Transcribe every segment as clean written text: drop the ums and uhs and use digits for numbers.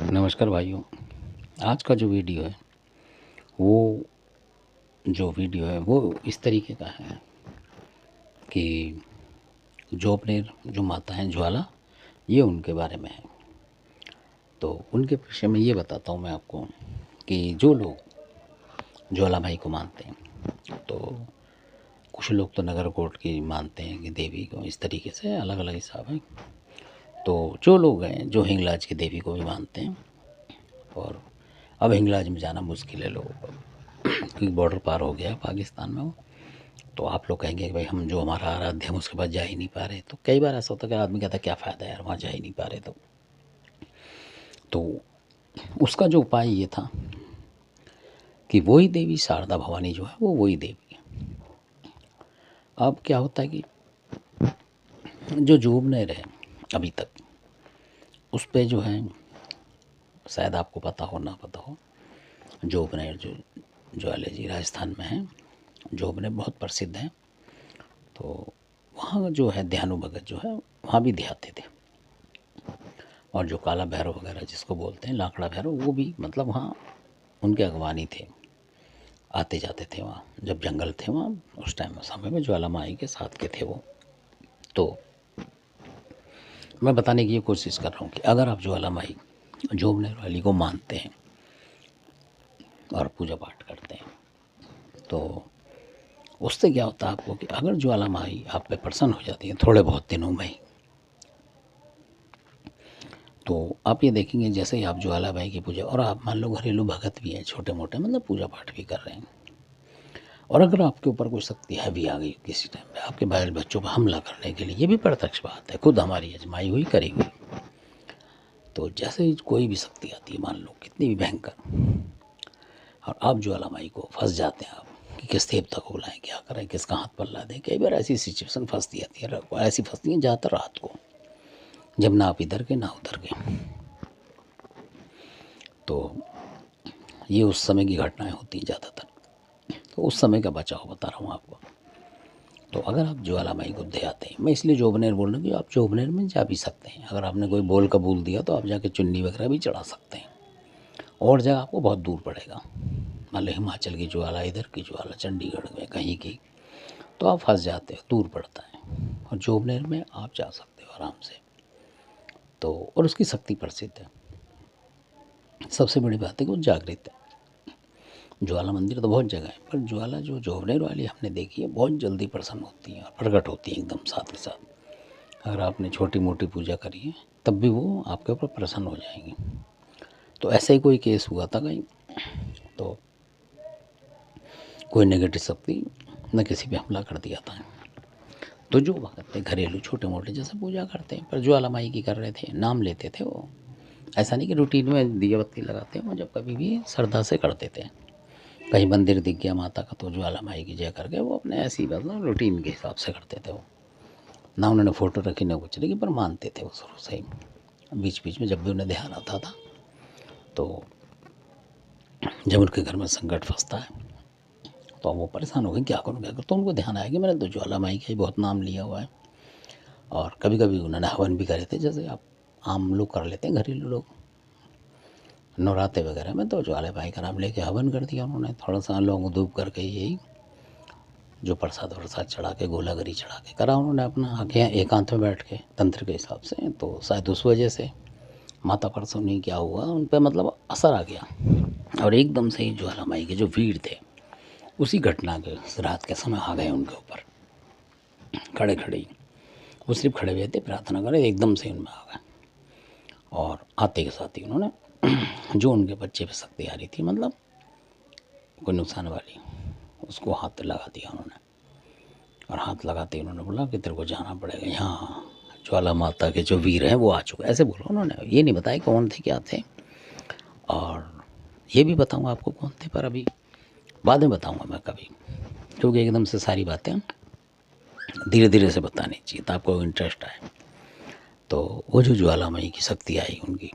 नमस्कार भाइयों। आज का जो वीडियो है वो इस तरीके का है कि जो अपने जो माता हैं ज्वाला, ये उनके बारे में है। तो उनके विषय में ये बताता हूँ मैं आपको कि जो लोग ज्वाला माई को मानते हैं, तो कुछ लोग तो नगरकोट की मानते हैं कि देवी को, इस तरीके से अलग अलग हिसाब है। तो जो लोग हैं जो हिंगलाज की देवी को भी मानते हैं, और अब हिंगलाज में जाना मुश्किल है लोगों को क्योंकि बॉर्डर पार हो गया पाकिस्तान में वो। तो आप लोग कहेंगे कि भाई हम जो हमारा आराध्य हम उसके पास जा ही नहीं पा रहे। तो कई बार ऐसा होता है कि आदमी कहता है क्या फ़ायदा यार, वहाँ जा ही नहीं पा रहे। तो उसका जो उपाय ये था कि वही देवी शारदा भवानी जो है वो वही देवी है। अब क्या होता है कि जो जोबनेर है अभी तक उस पर जो है, शायद आपको पता हो ना पता हो, जोबनेर जो ज्वाले जी राजस्थान में है, जोबनेर बहुत प्रसिद्ध है। तो वहाँ जो है ध्यानु भगत जो है वहाँ भी ध्याते थे, और जो काला भैरव वगैरह जिसको बोलते हैं लाकड़ा भैरव, वो भी मतलब वहाँ उनके अगवानी थे, आते जाते थे वहाँ। जब जंगल थे वहाँ उस टाइम समय में ज्वाला माई के साथ के थे वो। तो मैं बताने की ये कोशिश कर रहा हूँ कि अगर आप ज्वाला माई जोबनेर वाली को मानते हैं और पूजा पाठ करते हैं, तो उससे क्या होता है आपको कि अगर ज्वाला माई आप पे प्रसन्न हो जाती है थोड़े बहुत दिनों में ही, तो आप ये देखेंगे जैसे ही आप ज्वाला माई की पूजा, और आप मान लो घरेलू भगत भी हैं छोटे मोटे, मतलब पूजा पाठ भी कर रहे हैं, और अगर आपके ऊपर कोई शक्ति हैवी आ गई किसी टाइम पे आपके बैल बच्चों पर हमला करने के लिए, ये भी प्रत्यक्ष बात है, खुद हमारी आजमाई हुई करी हुई। तो जैसे ही कोई भी शक्ति आती है, मान लो कितनी भी भयंकर, और आप ज्वाला माई को फंस जाते हैं आप कि किस देवता को बुलाएं, क्या करें, किसका हाथ पल्ला दें। कई बार ऐसी सिचुएशन फंसती आती है, ऐसी फंसती है ज़्यादातर रात को, जब ना आप इधर के ना उधर के। तो ये उस समय की घटनाएं होती हैं ज़्यादातर। तो उस समय का बचाव बता रहा हूँ आपको। तो अगर आप ज्वाला माई को दे आते हैं, मैं इसलिए जोबनेर बोल रहा हूँ कि आप जोबनेर में जा भी सकते हैं। अगर आपने कोई बोल कबूल दिया तो आप जाके चुन्नी वगैरह भी चढ़ा सकते हैं। और जगह आपको बहुत दूर पड़ेगा, मान लो हिमाचल की ज्वाला, इधर की ज्वाला, चंडीगढ़ में कहीं की, तो आप फंस जाते हो, दूर पड़ता है। और जोबनेर में आप जा सकते हो आराम से। तो और उसकी शक्ति प्रसिद्ध है। सबसे बड़ी बात है कि वो जागृत है। ज्वाला मंदिर तो बहुत जगह है, पर ज्वाला जो जोबनेर वाली हमने देखी है बहुत जल्दी प्रसन्न होती है और प्रकट होती है एकदम साथ के साथ। अगर आपने छोटी मोटी पूजा करी है तब भी वो आपके ऊपर प्रसन्न हो जाएंगी। तो ऐसा ही कोई केस हुआ था कहीं, तो कोई नेगेटिव शक्ति न किसी पे हमला कर दिया था। तो जो भगत थे घरेलू छोटे मोटे जैसे पूजा करते हैं, पर ज्वाला माई की कर रहे थे, नाम लेते थे वो। ऐसा नहीं कि रूटीन में दिया बत्ती लगाते हैं, वो जब कभी भी श्रद्धा से करते थे। कहीं मंदिर दिख गया माता का तो ज्वाला माई की जय करके वो अपने ऐसे ही मतलब रूटीन के हिसाब से करते थे वो। ना उन्होंने फ़ोटो रखी ना कुछ, लेकिन पर मानते थे वो शुरू से ही। बीच बीच में जब भी उन्हें ध्यान आता था, तो जब उनके घर में संकट फंसता है तो वो परेशान हो गए क्या करूँ क्या करूँ। तो उनको ध्यान आया कि मैंने तो ज्वाला माई का ही बहुत नाम लिया हुआ है। और कभी कभी उन्होंने हवन भी करे थे, जैसे आप आम लोग कर लेते हैं घरेलू लोग नवरात्रे वगैरह में। तो ज्वाला माई का नाम लेके हवन कर दिया उन्होंने, थोड़ा सा लौंग धूप करके, यही जो प्रसाद वरसाद चढ़ा के, गोलागरी चढ़ा के करा उन्होंने अपना आके एकांत में बैठ के तंत्र के हिसाब से। तो शायद उस वजह से माता प्रसन्न नहीं, क्या हुआ उन पर मतलब असर आ गया, और एकदम से ही ज्वाला माई के जो वीर थे उसी घटना के रात के समय आ गए उनके ऊपर खड़े खड़े ही। वो सिर्फ खड़े हुए थे, प्रार्थना कर रहे थे, एकदम से उनमें आ गए। और आते के साथ ही उन्होंने जो उनके बच्चे पे शक्ति आ रही थी, मतलब कोई नुकसान वाली, उसको हाथ लगा दिया उन्होंने। और हाथ लगाते ही उन्होंने बोला कि तेरे को जाना पड़ेगा यहाँ, ज्वाला माता के जो वीर हैं वो आ चुके, ऐसे बोला उन्होंने। ये नहीं बताया कौन थे क्या थे, और ये भी बताऊंगा आपको कौन थे, पर अभी बाद में बताऊंगा मैं कभी, क्योंकि एकदम से सारी बातें धीरे धीरे से बतानी चाहिए तो आपको इंटरेस्ट आए। तो वो जो ज्वालामयी की शक्ति आई उनकी,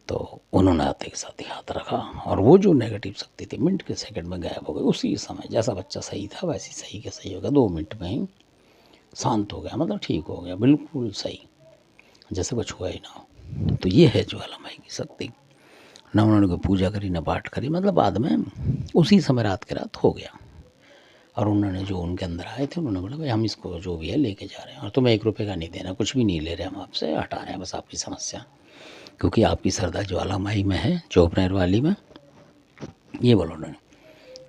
तो उन्होंने आते के साथ ही हाथ रखा, और वो जो नेगेटिव शक्ति थी मिनट के सेकंड में गायब हो गई। उसी समय जैसा बच्चा सही था वैसे सही के सही हो गया, 2 मिनट में ही शांत हो गया, मतलब ठीक हो गया, बिल्कुल सही, जैसे कुछ हुआ ही ना हो। तो ये है ज्वालामाई की शक्ति। ना उन्होंने कोई पूजा करी, ना पाठ करी, मतलब बाद में उसी समय रात के रात हो गया। और उन्होंने जो उनके अंदर आए थे उन्होंने बोला भाई हम इसको जो भी है लेके जा रहे हैं, और तुम्हें 1 रुपये का नहीं देना, कुछ भी नहीं ले रहे हम आपसे, हटा रहे हैं बस आपकी समस्या, क्योंकि आपकी श्रद्धा ज्वालामाई में है, जोबनेर वाली में। ये बोला उन्होंने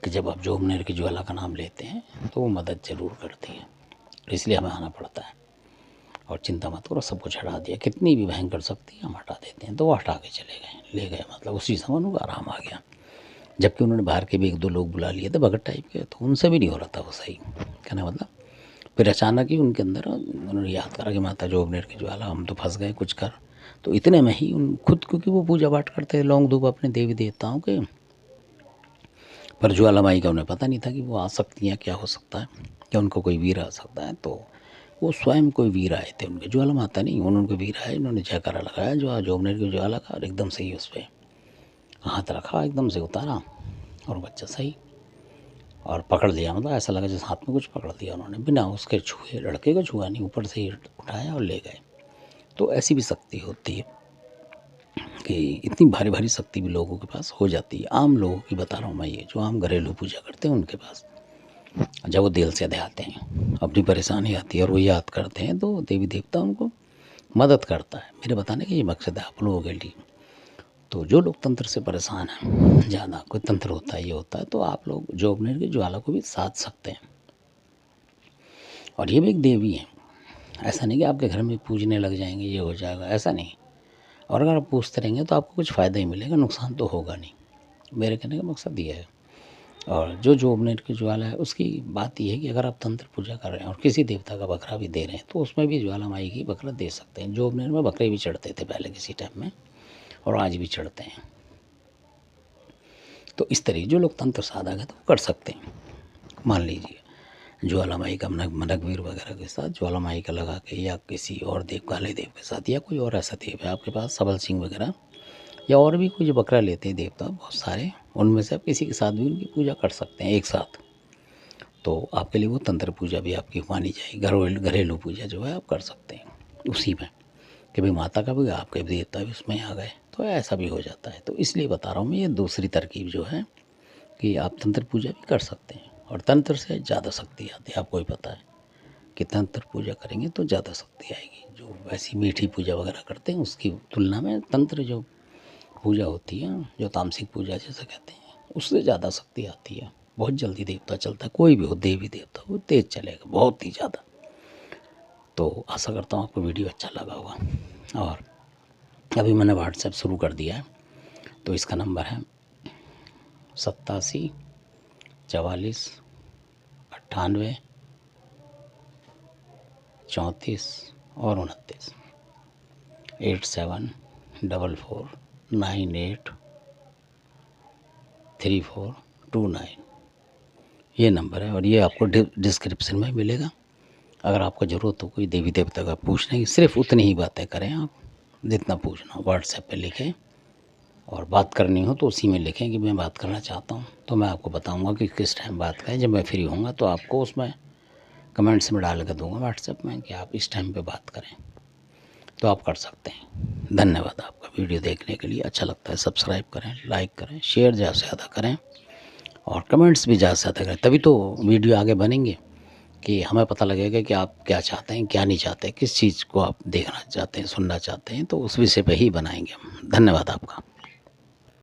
कि जब आप जोबनेर की ज्वाला का नाम लेते हैं तो वो मदद ज़रूर करती है, इसलिए हमें आना पड़ता है। और चिंता मत करो, सब कुछ हटा दिया, कितनी भी भयंकर शक्ति हम हटा देते हैं। तो वो हटा के चले गए, ले गए, मतलब उसी समय उनको आराम आ गया। जबकि उन्होंने बाहर के भी 1-2 लोग बुला लिए थे भगत टाइप के, तो उनसे भी नहीं हो रहा था वो सही, कहना मतलब। फिर अचानक ही उनके अंदर उन्होंने याद करा कि माता जोबनेर की ज्वाला, हम तो फंस गए, कुछ कर। तो इतने में ही उन खुद, क्योंकि वो पूजा पाठ करते थे लौंग धूप अपने देवी देवताओं के, पर ज्वालामाई का उन्हें पता नहीं था कि वो आ सकती हैं, क्या हो सकता है, क्या उनको कोई वीर आ सकता है। तो वो स्वयं कोई वीर आए थे उनके, ज्वाला माता नहीं, उन्होंने वीर आए, इन्होंने जयकारा लगाया जो जोबनेर की ज्वाला का, और एकदम सही उस पर हाथ रखा, एकदम से उतारा और बच्चा सही, और पकड़ लिया, मतलब ऐसा लगा जैसे हाथ में कुछ पकड़ दिया उन्होंने, बिना उसके छुए, लड़के को छुआ नहीं, ऊपर से ही उठाया और ले गए। तो ऐसी भी शक्ति होती है कि इतनी भारी भारी शक्ति भी लोगों के पास हो जाती है, आम लोगों की बता रहा हूँ मैं, ये जो आम घरेलू पूजा करते हैं उनके पास, जब वो दिल से ध्याते हैं, अपनी परेशानी आती है और वो याद करते हैं, तो देवी देवता उनको मदद करता है। मेरे बताने का ये मकसद है आप लोगों के लिए। तो जो लोग तंत्र से परेशान हैं, ज़्यादा कोई तंत्र होता है, ये होता है, तो आप लोग जोबनेर की ज्वाला को भी साध सकते हैं। और ये भी एक देवी है, ऐसा नहीं कि आपके घर में पूजने लग जाएंगे ये हो जाएगा, ऐसा नहीं। और अगर आप पूछते रहेंगे तो आपको कुछ फ़ायदा ही मिलेगा, नुकसान तो होगा नहीं। मेरे कहने का मकसद ये है। और जो जोबनेर की ज्वाला है उसकी बात ये है कि अगर आप तंत्र पूजा कर रहे हैं और किसी देवता का बकरा भी दे रहे हैं, तो उसमें भी ज्वालामाई की बकरा दे सकते हैं। जोबनेर में बकरे भी चढ़ते थे पहले किसी टाइम में, और आज भी चढ़ते हैं। तो इस तरीके जो लोग तंत्र साधक है तो कर सकते हैं। मान लीजिए ज्वालामाई का मनकवीर वगैरह के साथ ज्वालामाई का लगा के, या किसी और देव, काले देव के साथ, या कोई और ऐसा देव है आपके पास, सबल सिंह वगैरह, या और भी कोई जो बकरा लेते हैं देवता बहुत सारे, उनमें से आप किसी के साथ भी उनकी पूजा कर सकते हैं एक साथ। तो आपके लिए वो तंत्र पूजा भी आपकी मानी जाएगी, घरेलू पूजा जो है आप कर सकते हैं उसी में, कि भाई माता का भी, आपके भी देवता भी उसमें आ गए, तो ऐसा भी हो जाता है। तो इसलिए बता रहा हूँ मैं, ये दूसरी तरकीब जो है कि आप तंत्र पूजा भी कर सकते हैं, और तंत्र से ज़्यादा शक्ति आती है। आपको ही पता है कि तंत्र पूजा करेंगे तो ज़्यादा शक्ति आएगी। जो वैसी मीठी पूजा वगैरह करते हैं उसकी तुलना में तंत्र जो पूजा होती है, जो तामसिक पूजा जैसे कहते हैं, उससे ज़्यादा शक्ति आती है। बहुत जल्दी देवता चलता है, कोई भी हो देवी देवता, वो तेज़ चलेगा, बहुत ही ज़्यादा। तो आशा करता हूँ आपको वीडियो अच्छा लगा होगा। और अभी मैंने व्हाट्सएप शुरू कर दिया है, तो इसका नंबर है 87 44 98 34 और 29, 8744983429, ये नंबर है। और ये आपको डिस्क्रिप्शन में मिलेगा। अगर आपको ज़रूरत हो कोई देवी देवता का पूछने की, सिर्फ उतनी ही बातें करें आप जितना पूछना हो, व्हाट्सएप पे लिखें, और बात करनी हो तो उसी में लिखें कि मैं बात करना चाहता हूँ, तो मैं आपको बताऊँगा कि किस टाइम बात करें। जब मैं फ्री होऊंगा तो आपको उसमें कमेंट्स में डाल कर दूँगा व्हाट्सएप में कि आप इस टाइम पे बात करें, तो आप कर सकते हैं। धन्यवाद आपका वीडियो देखने के लिए। अच्छा लगता है सब्सक्राइब करें, लाइक करें, शेयर ज़्यादा से ज़्यादा करें, और कमेंट्स भी ज़्यादा से ज़्यादा करें, तभी तो वीडियो आगे बनेंगे, कि हमें पता लगेगा कि आप क्या चाहते हैं, क्या नहीं चाहते, किस चीज़ को आप देखना चाहते हैं, सुनना चाहते हैं, तो उस विषय पे ही बनाएंगे हम। धन्यवाद आपका।